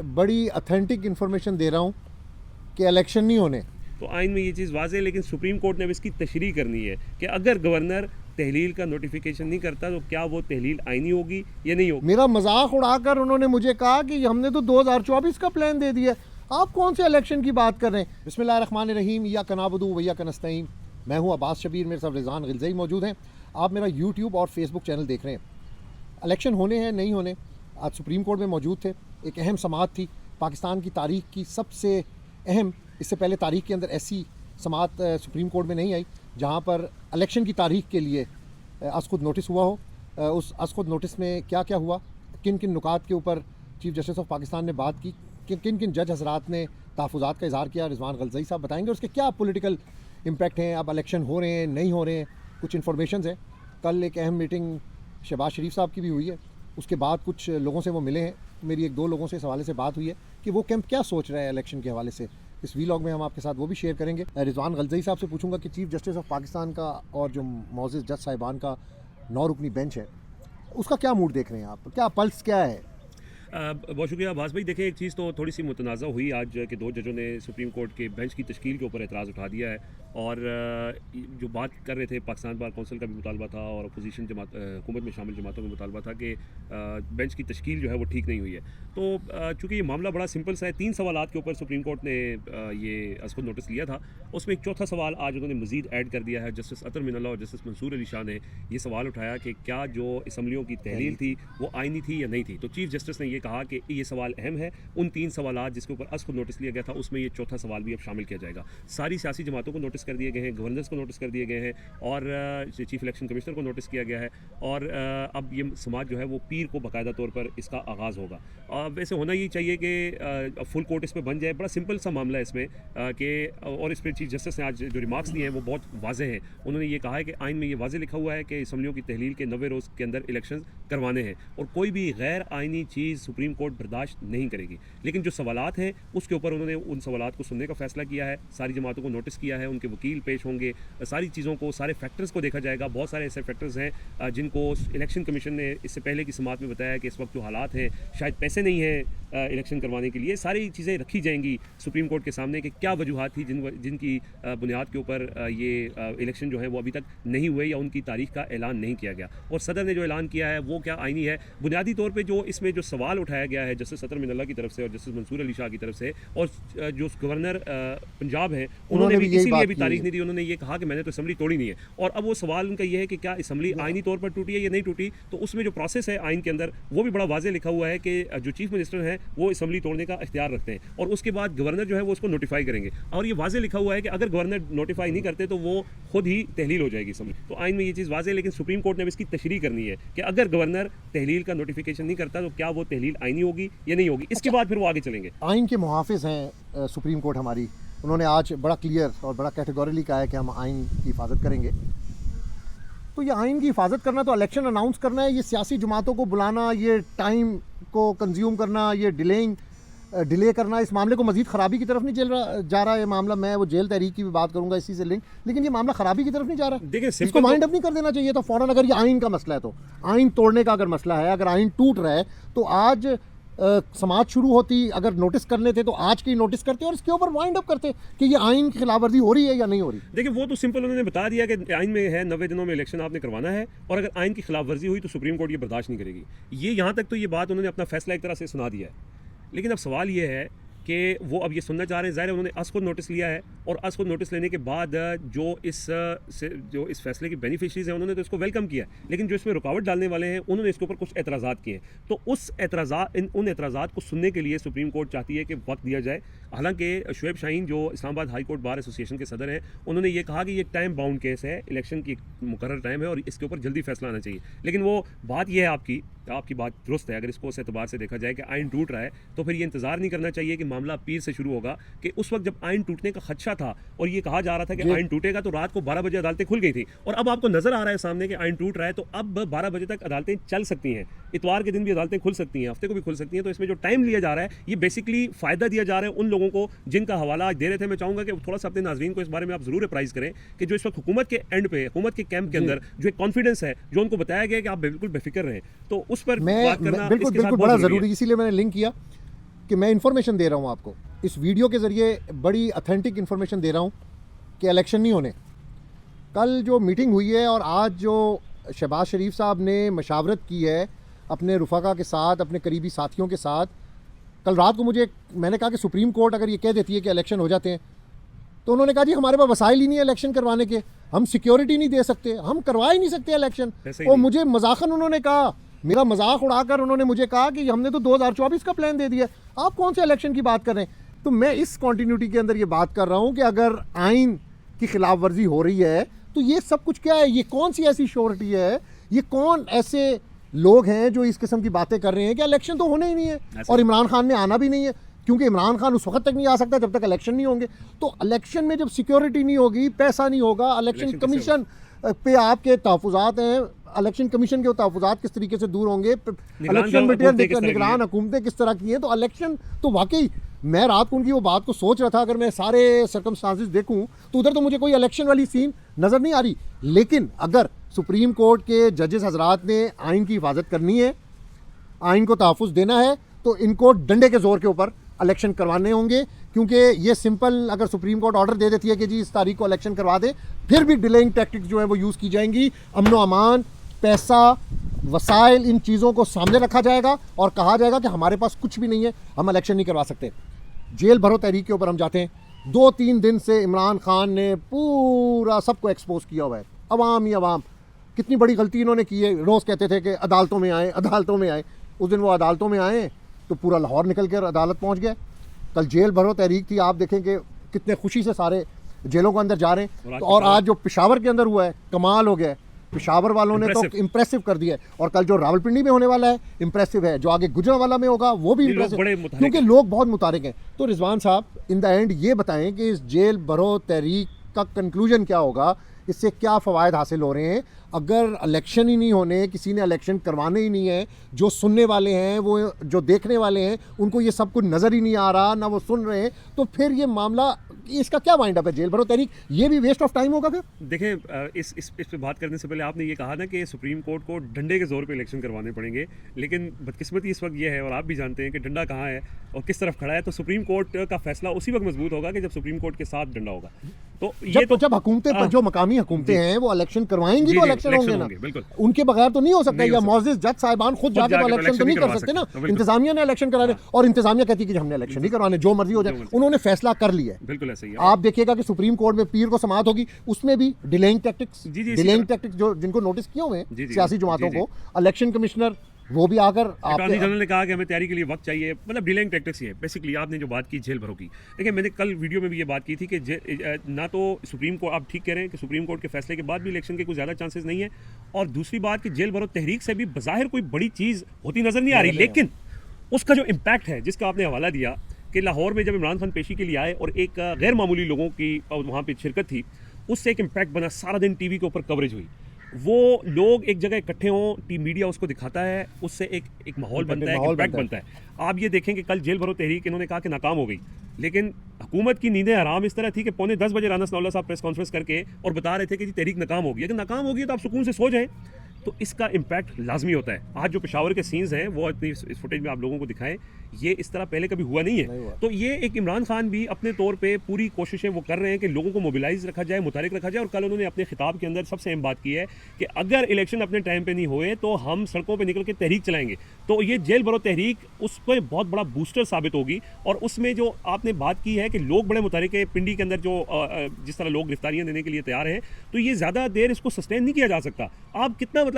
बड़ी authentic information दे रहा हूँ कि इलेक्शन नहीं होने। तो आइन में ये चीज़ वाज़ेह है, लेकिन सुप्रीम कोर्ट ने अब इसकी तशरीह करनी है कि अगर गवर्नर तहलील का नोटिफिकेशन नहीं करता तो क्या वो तहलील आइनी होगी या नहीं होगी। मेरा मजाक उड़ाकर उन्होंने मुझे कहा कि हमने तो 2024 का प्लान दे दिया, आप कौन से इलेक्शन की बात कर रहे हैं। बिस्मिल्लाहिर्रहमानिर्रहीम, या कनाबुदू वैया कनस्तईन। मैं हूँ अब्बास शबीर, मेरे साथ रिजवान गिलज़ई मौजूद हैं। आप मेरा यूट्यूब और फेसबुक चैनल देख रहे हैं। इलेक्शन होने हैं नहीं होने, आज सुप्रीम कोर्ट में मौजूद थे। एक अहम समाअत थी पाकिस्तान की तारीख की सबसे अहम। इससे पहले तारीख के अंदर ऐसी समाअत सुप्रीम कोर्ट में नहीं आई जहाँ पर इलेक्शन की तारीख के लिए खुद नोटिस हुआ हो। उस खुद नोटिस में क्या क्या हुआ, किन किन नुकात के ऊपर चीफ जस्टिस ऑफ पाकिस्तान ने बात की, किन किन जज हजरात ने तहफ़्फ़ुज़ात का इज़हार किया, रिजवान गिलज़ई साहब बताएंगे। उसके क्या पॉलिटिकल इम्पैक्ट हैं, अब इलेक्शन हो रहे हैं नहीं हो रहे हैं, कुछ इन्फॉर्मेशन है। कल एक अहम मीटिंग शहबाज शरीफ साहब की भी हुई है, उसके बाद कुछ लोगों से वो मिले हैं। मेरी एक दो लोगों से इस हवाले से बात हुई है कि वो कैंप क्या सोच रहे हैं इलेक्शन के हवाले से। इस वीलॉग में हम आपके साथ वो भी शेयर करेंगे। रिजवान गिलज़ई साहब से पूछूंगा कि चीफ जस्टिस ऑफ पाकिस्तान का और जो मोअज़्ज़ज़ जज साहिबान का 9 रुकनी बेंच है, उसका क्या मूड देख रहे हैं आप, क्या पल्स क्या है? बहुत शुक्रिया आभास भाई। देखें, एक चीज़ तो थोड़ी सी मुतनाज़ा हुई आज कि 2 जजों ने सुप्रीम कोर्ट के बेंच की तश्कील के ऊपर एतराज़ उठा दिया है और जो बात कर रहे थे, पाकिस्तान बार कौंसिल का भी मुतालबा था और अपोजिशन जमात हुकूमत में शामिल जमातों का मुतालबा था कि बेंच की तश्कील जो है वो ठीक नहीं हुई है। तो चूँकि ये मामला बड़ा सिंपल सा है, 3 सवालात के ऊपर सुप्रीम कोर्ट ने ये खुद नोटिस लिया था। उसमें एक चौथा सवाल आज उन्होंने मज़ीद ऐड कर दिया है। जस्टिस अतर मिनल्ला और जस्टिस मंसूर अली शाह ने ये सवाल उठाया कि क्या जो असम्बलियों की तहलील थी वो आइनी थी या नहीं थी। तो चीफ जस्टिस ने ये कहा कि ये सवाल अहम है। उन 3 सवालात जिसके ऊपर खुद नोटिस लिया गया था उसमें ये चौथा सवाल भी अब शामिल किया जाएगा। सारी सियासी जमातों को नोटिस कर दिए गए हैं, गवर्नर्स को नोटिस कर दिए गए हैं और चीफ इलेक्शन कमिश्नर को नोटिस किया गया है और अब ये समाज जो है वो पीर को बाकायदा तौर पर इसका आगाज़ होगा। वैसे होना ही चाहिए कि फुल कोर्ट इस पर बन जाए। बड़ा सिंपल सा मामला है इसमें कि और इस पर चीफ जस्टिस ने आज जो रिमार्क्स दिए हैं वो बहुत वाज़ेह हैं। उन्होंने ये कहा है कि आइन में ये वाज़ेह लिखा हुआ है कि असम्बलियों की तहलील के 90 रोज़ के अंदर इलेक्शन करवाने हैं और कोई भी गैर आइनी चीज़ सुप्रीम कोर्ट बर्दाश्त नहीं करेगी। लेकिन जो सवालात हैं उसके ऊपर उन्होंने उन सवालात को सुनने का फैसला किया है, सारी जमातों को नोटिस किया है, उनके वकील पेश होंगे, सारी चीज़ों को, सारे फैक्टर्स को देखा जाएगा। बहुत सारे ऐसे फैक्टर्स हैं जिनको इलेक्शन कमीशन ने इससे पहले की समात में बताया कि इस वक्त जो हालात हैं, शायद पैसे नहीं हैं इलेक्शन करवाने के लिए। सारी चीज़ें रखी जाएंगी सुप्रीम कोर्ट के सामने कि क्या वजूहात थी जिनकी बुनियाद के ऊपर ये इलेक्शन जो है वो अभी तक नहीं हुए या उनकी तारीख का ऐलान नहीं किया गया। और सदर ने जो ऐलान किया है वो क्या आइनी है। बुनियादी तौर पर जो इसमें जो सवाल उठाया गया है जस्टिस अतर मिनल्ला की तरफ से और जस्टिस मंसूर अली शाह की तरफ से और जो गवर्नर पंजाब हैं उन्होंने भी इसीलिए भी तारीख नहीं दी। उन्होंने ये कहा कि मैंने तो असम्बली तोड़ी नहीं है और अब वो सवाल उनका ये है कि क्या असम्बली आइनी तौर पर टूटी है या नहीं टूटी। तो उसमें जो प्रोसेस है आइन के अंदर वो भी बड़ा वाज़ेह लिखा हुआ है कि जो चीफ मिनिस्टर हैं वो असम्बली तोड़ने का इख्तियार रखते हैं और उसके बाद गवर्नर जो है वो उसको नोटिफाई करेंगे और ये वाज़ेह लिखा हुआ है कि अगर गवर्नर नोटिफाई नहीं करते तो वो खुद ही तहलील हो जाएगी असम्बली। तो आइन में ये चीज़ वाज़ेह है, लेकिन सुप्रीम कोर्ट ने अब इसकी तशरीह करनी है कि अगर गवर्नर तहलील का नोटिफिकेशन नहीं करता तो क्या वो तहलील आइनी होगी या नहीं होगी। इसके बाद फिर वो आगे चलेंगे। आइन के मुहाफिज हैं सुप्रीम कोर्ट हमारी, उन्होंने आज बड़ा क्लियर और बड़ा कैटेगोरिकली कहा है कि हम आइन की हिफाजत करेंगे। तो ये आइन की हिफाजत करना तो इलेक्शन अनाउंस करना है, ये सियासी जमातों को बुलाना, ये टाइम को कंज्यूम करना, ये डिले करना, इस मामले को मजीद ख़राबी की तरफ नहीं जा रहा है ये मामला। मैं वो जेल तहरीक की भी बात करूंगा इसी से लिंक, लेकिन ये मामला ख़राबी की तरफ नहीं जा रहा। देखिए, इसको माइंड अप नहीं कर देना चाहिए था फ़ौरन। अगर ये आइन का मसला है तो आइन तोड़ने का अगर मसला है, अगर आइन टूट रहा है तो आज समाज शुरू होती, अगर नोटिस करने थे तो आज की नोटिस करते और इसके ऊपर वाइंड अप करते कि ये आइन की खिलाफ वर्जी हो रही है या नहीं हो रही। देखिए, वो तो सिंपल उन्होंने बता दिया कि आइन में है 90 दिनों में इलेक्शन आपने करवाना है और अगर आइन की खिलाफ वर्जी हुई तो सुप्रीम कोर्ट ये बर्दाश्त नहीं करेगी। ये यहाँ तक तो ये बात उन्होंने अपना फैसला एक तरह से सुना दिया है। लेकिन अब सवाल ये है कि वो अब ये सुनना चाह रहे हैं। ज़ाहिर है उन्होंने खुद नोटिस लिया है और खुद नोटिस लेने के बाद जो इस फैसले के बेनिफिशरीज़ हैं उन्होंने तो इसको वेलकम किया है, लेकिन जो इसमें रुकावट डालने वाले हैं उन्होंने इसके ऊपर कुछ एतराज़ात किए हैं। तो उन एतराज़ात को सुनने के लिए सुप्रीम कोर्ट चाहती है कि वक्त दिया जाए। हालांकि शुएब शाहीन जो Islamabad high court bar association के सदर हैं उन्होंने ये कहा कि ये टाइम बाउंड केस है, इलेक्शन की मुकर्रर टाइम है और इसके ऊपर जल्दी फैसला आना चाहिए। लेकिन वो बात ये है आपकी बात दुरुस्त है। अगर इसको उस एतबार से देखा जाए कि आइन टूट रहा है तो फिर ये इंतजार नहीं करना चाहिए कि मामला पीर से शुरू होगा कि उस वक्त जब आइन टूटने का खदशा था और ये कहा जा रहा था कि आइन टूटेगा तो रात को 12 बजे अदालतें खुल गई थी और अब आपको नजर आ रहा है सामने कि आइन टूट रहा है तो अब 12 बजे तक अदालतें चल सकती हैं। इतवार के दिन भी अदालतें खुल सकती हैं, हफ्ते को भी खुल सकती हैं। तो इसमें जो टाइम लिया जा रहा है ये बेसिकली फ़ायदा दिया जा रहा है उन लोगों को जिनका हवाला आज दे रहे थे। मैं चाहूँगा कि थोड़ा सा अपने नाजरीन को इस बारे में आप ज़रूर अप्राइज़ करें कि जो इस वक्त हुकूमत के एंड पे, हुकूमत के कैंप के अंदर जो एक कॉन्फिडेंस है, जो उनको बताया गया कि आप बिल्कुल बेफिक्र रहें, तो उस पर बात करना बिल्कुल बड़ा ज़रूरी, इसीलिए मैंने लिंक किया। कि मैं इन्फॉर्मेशन दे रहा हूँ आपको, इस वीडियो के ज़रिए बड़ी अथेंटिक इन्फॉर्मेशन दे रहा हूँ कि इलेक्शन नहीं होने। कल जो मीटिंग हुई है और आज जो शहबाज शरीफ साहब ने मशावरत की है अपने रुफ़ाका के साथ, अपने करीबी साथियों के साथ, कल रात को मैंने कहा कि सुप्रीम कोर्ट अगर ये कह देती है कि इलेक्शन हो जाते हैं, तो उन्होंने कहा जी हमारे पास वसाइल ही नहीं है इलेक्शन करवाने के, हम सिक्योरिटी नहीं दे सकते, हम करवा ही नहीं सकते इलेक्शन। और मुझे मजाकन उन्होंने कहा, मेरा मजाक उड़ाकर उन्होंने मुझे कहा कि हमने तो 2024 का प्लान दे दिया, आप कौन से इलेक्शन की बात कर रहे हैं। तो मैं इस कॉन्टीन्यूटी के अंदर ये बात कर रहा हूँ कि अगर आइन की खिलाफ वर्जी हो रही है तो ये सब कुछ क्या है, ये कौन सी ऐसी श्योरिटी है, ये कौन ऐसे लोग हैं जो इस किस्म की बातें कर रहे हैं कि इलेक्शन तो होने ही नहीं है और इमरान खान ने आना भी नहीं है, क्योंकि इमरान खान उस वक्त तक नहीं आ सकता जब तक इलेक्शन नहीं होंगे। तो इलेक्शन में जब सिक्योरिटी नहीं होगी, पैसा नहीं होगा, इलेक्शन कमीशन पे आपके तहफ़्फ़ुज़ात हैं, इलेक्शन कमीशन के तहफ़्फ़ुज़ात किस तरीके से दूर होंगे, इलेक्शन मटीरियल निगरान हुकूमतें किस तरह की हैं, तो इलेक्शन तो वाकई मैं रात को उनकी वो बात को सोच रहा था, अगर मैं सारे सर्कमस्टांसेस देखूं तो उधर तो मुझे कोई इलेक्शन वाली सीन नज़र नहीं आ रही। लेकिन अगर सुप्रीम कोर्ट के जजेस हजरात ने आइन की हिफाजत करनी है, आइन को तहफ़्फ़ुज़ देना है, तो इनको डंडे के ज़ोर के ऊपर इलेक्शन करवाने होंगे। क्योंकि ये सिंपल अगर सुप्रीम कोर्ट ऑर्डर दे देती है कि जी इस तारीख को इलेक्शन करवा दे, फिर भी डिलेइंग टैक्टिक्स जो है वो यूज़ की जाएंगी, अमन व अमान, पैसा, वसाइल, इन चीज़ों को सामने रखा जाएगा और कहा जाएगा कि हमारे पास कुछ भी नहीं है, हम इलेक्शन नहीं करवा सकते। जेल भरो तहरीक के ऊपर हम जाते हैं, 2-3 दिन से इमरान खान ने पूरा सबको एक्सपोज किया हुआ है, अवाम ही अवाम। कितनी बड़ी गलती इन्होंने की है, रोज़ कहते थे कि अदालतों में आए, अदालतों में आए। उस दिन वो अदालतों में आए तो पूरा लाहौर निकल कर अदालत पहुंच गए। कल जेल भरो तहरीक थी, आप देखें कि कितने खुशी से सारे जेलों के अंदर जा रहे हैं। और आज जो पेशावर के अंदर हुआ है, कमाल हो गया है, पेशावर वालों ने तो इम्प्रेसिव कर दिया है। और कल जो रावलपिंडी में होने वाला है इम्प्रेसिव है, जो आगे गुजरांवाला में होगा वो भी इम्प्रेसिव, क्योंकि लोग बहुत मुतारिक हैं। तो रिजवान साहब इन द एंड ये बताएं कि इस जेल भरो तहरीक का कंक्लूजन क्या होगा, इससे क्या फ़वायद हासिल हो रहे हैं। अगर इलेक्शन ही नहीं होने, किसी ने इलेक्शन करवाने ही नहीं है, जो सुनने वाले हैं, वो जो देखने वाले हैं, उनको ये सब कुछ नज़र ही नहीं आ रहा, ना वो सुन रहे हैं, तो फिर ये मामला, इसका क्या वाइंड अप है? जेल भरो तहरीक ये भी वेस्ट ऑफ टाइम होगा फिर। देखें, इस पे बात करने से पहले आपने ये कहा ना कि सुप्रीम कोर्ट को डंडे के जोर पे इलेक्शन करवाने पड़ेंगे, लेकिन बदकिस्मती इस वक्त ये है, और आप भी जानते हैं कि डंडा कहाँ है और किस तरफ खड़ा है। तो सुप्रीम कोर्ट का फैसला उसी वक्त मजबूत होगा कि जब सुप्रीम कोर्ट के साथ डंडा होगा। तो ये जब हुकूमतें, जो मकामी हुकूमतें हैं वो इलेक्शन करवाएंगी तो इलेक्शन होंगे ना, बिल्कुल, उनके बगैर तो नहीं हो सकता। या मौजूद जज साहिबान खुद जाके तो इलेक्शन तो नहीं कर सकते ना, इंतजामिया ने इलेक्शन कराने, और इंतजामिया कहती है कि हमने इलेक्शन नहीं करवाने, जो मर्जी हो जाए। उन्होंने फैसला कर लिया है, बिल्कुल ऐसे ही है। आप देखिएगा कि सुप्रीम कोर्ट में पीर को समाअत होगी, उसमें भी डिलेइंग टैक्टिक्स जो जिनको नोटिस किए हुए हैं सियासी जमातों को, इलेक्शन कमिश्नर वो भी आकर अटॉर्नी जनरल ने कहा कि हमें तैयारी के लिए वक्त चाहिए, मतलब डिलेइंग टैक्टिक्स ही है बेसिकली। आपने जो बात की जेल भरो की, देखिए मैंने कल वीडियो में भी ये बात की थी कि ना तो सुप्रीम कोर्ट, आप ठीक कह रहे हैं कि सुप्रीम कोर्ट के फैसले के बाद भी इलेक्शन के कुछ ज़्यादा चांसेस नहीं है, और दूसरी बात कि जेल भरो तहरीक से भी बज़ाहिर कोई बड़ी चीज़ होती नज़र नहीं आ रही, लेकिन उसका जो इम्पैक्ट है, जिसका आपने हवाला दिया कि लाहौर में जब इमरान खान पेशी के लिए आए और एक गैर मामूली लोगों की वहाँ पर शिरकत थी, उससे एक इम्पैक्ट बना, सारा दिन टीवी के ऊपर कवरेज हुई, वो लोग एक जगह इकट्ठे हों, मीडिया उसको दिखाता है, उससे एक माहौल बनता है, एक इम्पैक्ट बनता है। आप ये देखें कि कल जेल भरो तहरीक इन्होंने कहा कि नाकाम हो गई, लेकिन हुकूमत की नींदें हराम इस तरह थी कि 10:15 बजे राना सनाउल्लाह साहब प्रेस कॉन्फ्रेंस करके और बता रहे थे कि जी तहरीक नाकाम होगी। अगर नाकाम होगी तो आप सुकून से सो जाएं, तो इसका इम्पैक्ट लाजमी होता है। आज जो पेशावर के सीन्स हैं वो इतनी इस फुटेज में आप लोगों को दिखाएं, ये इस तरह पहले कभी हुआ नहीं है। तो ये एक इमरान खान भी अपने तौर पे पूरी कोशिशें वो कर रहे हैं कि लोगों को मोबिलाइज रखा जाए, मुतारिक रखा जाए। और कल उन्होंने अपने खिताब के अंदर सबसे अहम बात की है कि अगर इलेक्शन अपने टाइम पे नहीं हुए तो हम सड़कों पर निकल के तहरीक चलाएंगे। तो ये जेल भरो तहरीक उस पर बहुत बड़ा बूस्टर साबित होगी। और उसमें जो आपने बात की है कि लोग बड़े मुतारिक है, पिंडी के अंदर जो जिस तरह लोग गिरफ्तारियां देने के लिए तैयार हैं, तो ये ज़्यादा देर इसको सस्टेन नहीं किया जा सकता। आप कितना, मतलब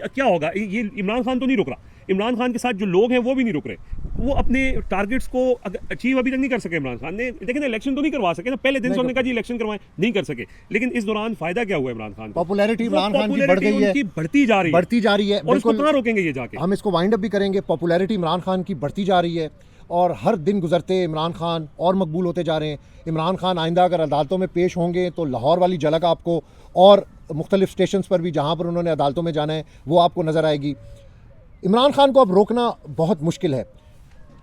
क्या होगा, ये इमरान खान तो नहीं रुक रहा, इमरान खान के साथ जो लोग हैं वो भी नहीं रुक रहे, वो अपने टारगेट्स को अचीव अभी तक नहीं कर सके। इमरान खान ने, लेकिन इलेक्शन तो नहीं करवा सके ना, पहले दिन से उन्होंने कहा जी इलेक्शन करवाएं, नहीं कर सके, लेकिन इस दौरान फायदा क्या हुआ इमरान खान को? पॉपुलैरिटी इमरान खान की बढ़ गई है, उनकी बढ़ती जा रही है, और इसको कहां रोकेंगे ये जाके? हम इसको वाइंड अप भी करेंगे। पॉपुलैरिटी इमरान खान की बढ़ती जा रही है और हर दिन गुजरते इमरान खान और मकबूल होते जा रहे हैं। इमरान खान आइंदा अगर अदालतों में पेश होंगे तो लाहौर वाली झलक आपको, और मुख्तलिफ स्टेशन पर भी जहाँ पर उन्होंने अदालतों में जाना है वो आपको नज़र आएगी। इमरान खान को अब रोकना बहुत मुश्किल है।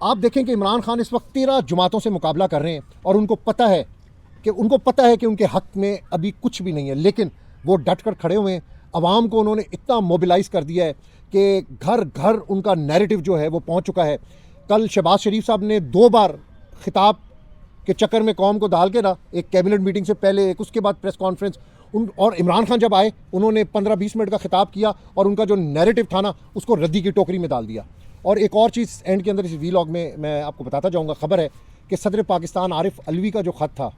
आप देखें कि इमरान खान इस वक्त 13 जमातों से मुकाबला कर रहे हैं और उनको पता है कि उनके हक में अभी कुछ भी नहीं है, लेकिन वो डट कर खड़े हुए हैं। अवाम को उन्होंने इतना मोबिलाइज़ कर दिया है कि घर घर उनका नैरेटिव जो है वो पहुँच चुका है। कल शहबाज शरीफ साहब ने 2 बार खिताब के चक्कर में कौम को डाल के ना, एक कैबिनेट मीटिंग से पहले, एक उसके बाद प्रेस कॉन्फ्रेंस, और इमरान खान जब आए उन्होंने 15-20 मिनट का खिताब किया और उनका जो नैरेटिव था ना उसको रद्दी की टोकरी में डाल दिया। और एक और चीज़ एंड के अंदर इस वीलॉग में मैं आपको बताता जाऊँगा, ख़बर है कि सदर पाकिस्तान आरिफ अलवी का जो ख़त था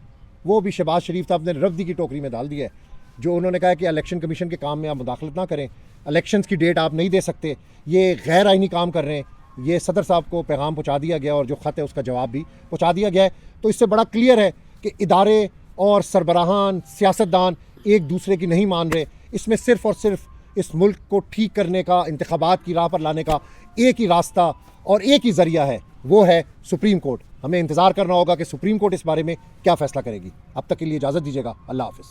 वो भी शहबाज शरीफ साहब ने रद्दी की टोकरी में डाल दिया है। जो उन्होंने कहा कि इलेक्शन कमीशन के काम में आप मुदाखलत ना करें, इलेक्शंस की डेट आप नहीं दे सकते, ये गैर आइनी काम कर रहे हैं। ये सदर साहब को पैगाम पहुँचा दिया गया और जो ख़त है उसका जवाब भी पहुँचा दिया गया है। तो इससे बड़ा क्लियर है कि इदारे और सरबराहान, सियासतदान एक दूसरे की नहीं मान रहे। इसमें सिर्फ़ और सिर्फ इस मुल्क को ठीक करने का, इंतखाबात की राह पर लाने का एक ही रास्ता और एक ही ज़रिया है, वो है सुप्रीम कोर्ट। हमें इंतज़ार करना होगा कि सुप्रीम कोर्ट इस बारे में क्या फ़ैसला करेगी। अब तक के लिए इजाज़त दीजिएगा। अल्लाह हाफ़िज़।